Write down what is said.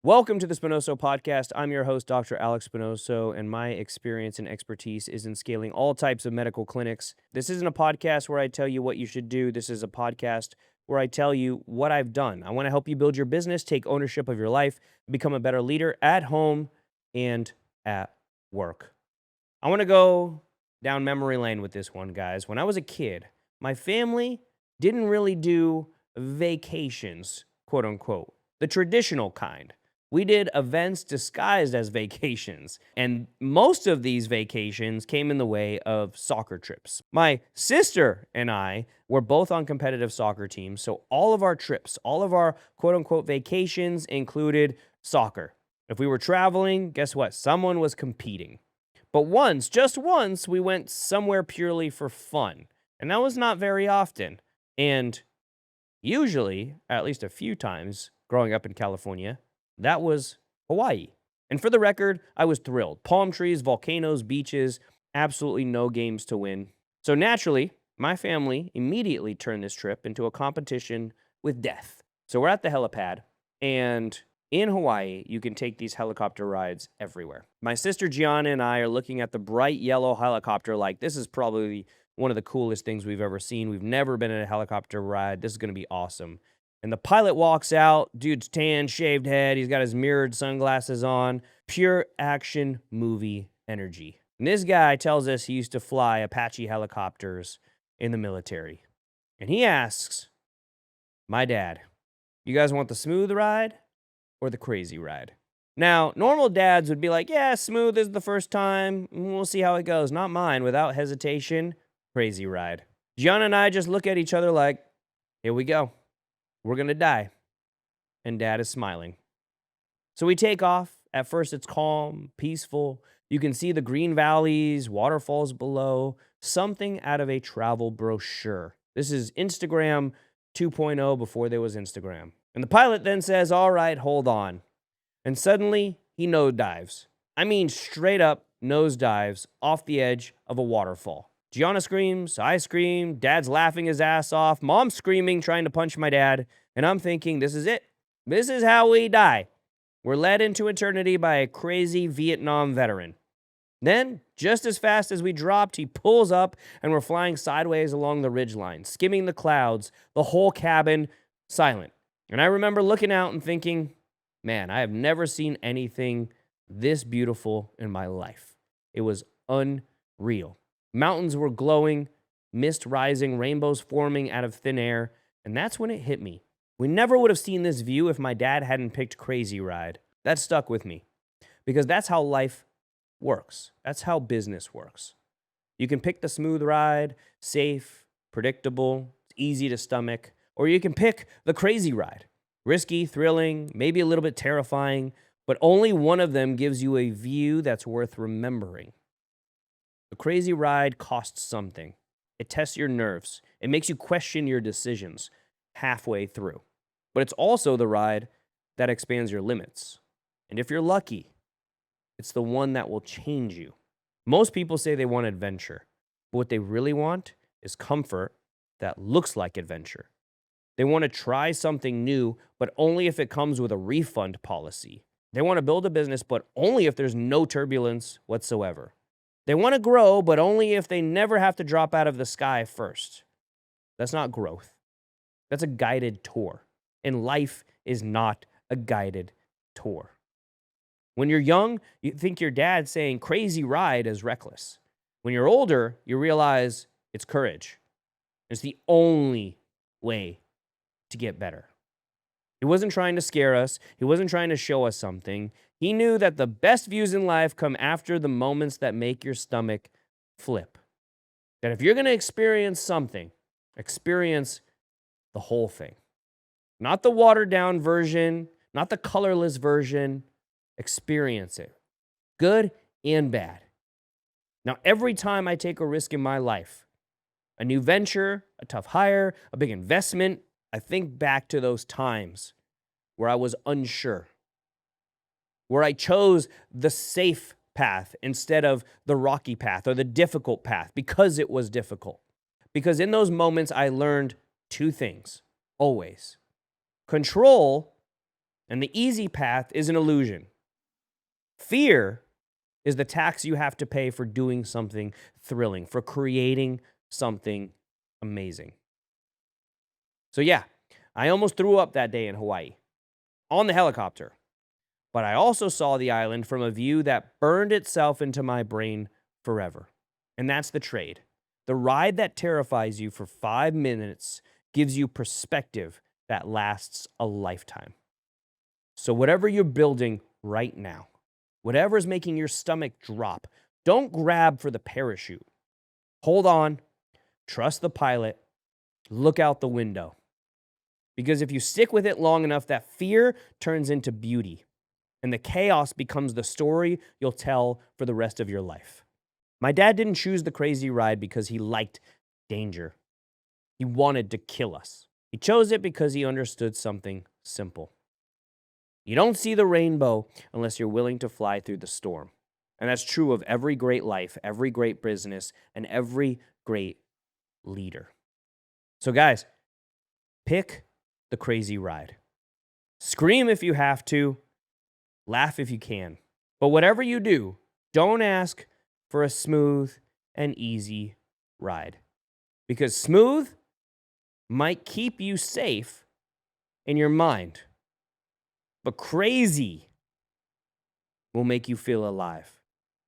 Welcome to the Spinoso Podcast. I'm your host, Dr. Alex Spinoso, and my experience and expertise is in scaling all types of medical clinics. This isn't a podcast where I tell you what you should do. This is a podcast where I tell you what I've done. I want to help you build your business, take ownership of your life, become a better leader at home and at work. I want to go down memory lane with this one, guys. When I was a kid, my family didn't really do vacations, quote unquote, the traditional kind. We did events disguised as vacations, and most of these vacations came in the way of soccer trips. My sister and I were both on competitive soccer teams, so all of our trips, all of our quote-unquote vacations included soccer. If we were traveling, guess what? Someone was competing. But once, just once, we went somewhere purely for fun, and that was not very often. And usually, at least a few times growing up in California, that was Hawaii. And for the record, I was thrilled. Palm trees, volcanoes, beaches, absolutely no games to win. So naturally, my family immediately turned this trip into a competition with death. So we're at the helipad, and in Hawaii, you can take these helicopter rides everywhere. My sister Gianna and I are looking at the bright yellow helicopter like this is probably one of the coolest things we've ever seen. We've never been in a helicopter ride. This is going to be awesome. And the pilot walks out, dude's tan, shaved head, he's got his mirrored sunglasses on, pure action movie energy. And this guy tells us he used to fly Apache helicopters in the military. And he asks my dad, you guys want the smooth ride or the crazy ride? Now, normal dads would be like, yeah, smooth is the first time, we'll see how it goes. Not mine, without hesitation, crazy ride. Gianna and I just look at each other like, here we go. We're going to die. And Dad is smiling. So we take off. At first, it's calm, peaceful. You can see the green valleys, waterfalls below, something out of a travel brochure. This is Instagram 2.0 before there was Instagram. And the pilot then says, all right, hold on. And suddenly, he nosedives. I mean, straight up nosedives off the edge of a waterfall. Gianna screams, I scream, Dad's laughing his ass off, Mom's screaming, trying to punch my dad, and I'm thinking, this is it. This is how we die. We're led into eternity by a crazy Vietnam veteran. Then, just as fast as we dropped, he pulls up, and we're flying sideways along the ridgeline, skimming the clouds, the whole cabin silent. And I remember looking out and thinking, man, I have never seen anything this beautiful in my life. It was unreal. Mountains were glowing, mist rising, rainbows forming out of thin air, and that's when it hit me. We never would have seen this view if my dad hadn't picked Crazy Ride. That stuck with me, because that's how life works. That's how business works. You can pick the smooth ride, safe, predictable, easy to stomach, or you can pick the crazy ride. Risky, thrilling, maybe a little bit terrifying, but only one of them gives you a view that's worth remembering. The crazy ride costs something. It tests your nerves. It makes you question your decisions halfway through. But it's also the ride that expands your limits. And if you're lucky, it's the one that will change you. Most people say they want adventure, but what they really want is comfort that looks like adventure. They want to try something new, but only if it comes with a refund policy. They want to build a business, but only if there's no turbulence whatsoever. They want to grow, but only if they never have to drop out of the sky first. That's not growth. That's a guided tour. And life is not a guided tour. When you're young, you think your dad saying crazy ride is reckless. When you're older, you realize it's courage. It's the only way to get better. He wasn't trying to scare us. He wasn't trying to show us something. He knew that the best views in life come after the moments that make your stomach flip. That if you're going to experience something, experience the whole thing. Not the watered down version, not the colorless version. Experience it. Good and bad. Now, every time I take a risk in my life, a new venture, a tough hire, a big investment, I think back to those times where I was unsure, where I chose the safe path instead of the rocky path or the difficult path because it was difficult. Because in those moments, I learned two things, always. Control And the easy path is an illusion. Fear is the tax you have to pay for doing something thrilling, for creating something amazing. So yeah, I almost threw up that day in Hawaii on the helicopter. But I also saw the island from a view that burned itself into my brain forever. And that's the trade. The ride that terrifies you for 5 minutes gives you perspective that lasts a lifetime. So whatever you're building right now, whatever is making your stomach drop, don't grab for the parachute. Hold on, trust the pilot, look out the window. Because if you stick with it long enough, that fear turns into beauty. And the chaos becomes the story you'll tell for the rest of your life. My dad didn't choose the crazy ride because he liked danger. He wanted to kill us. He chose it because he understood something simple. You don't see the rainbow unless you're willing to fly through the storm. And that's true of every great life, every great business, and every great leader. So guys, pick the crazy ride. Scream if you have to. Laugh if you can. But whatever you do, don't ask for a smooth and easy ride. Because smooth might keep you safe in your mind. But crazy will make you feel alive.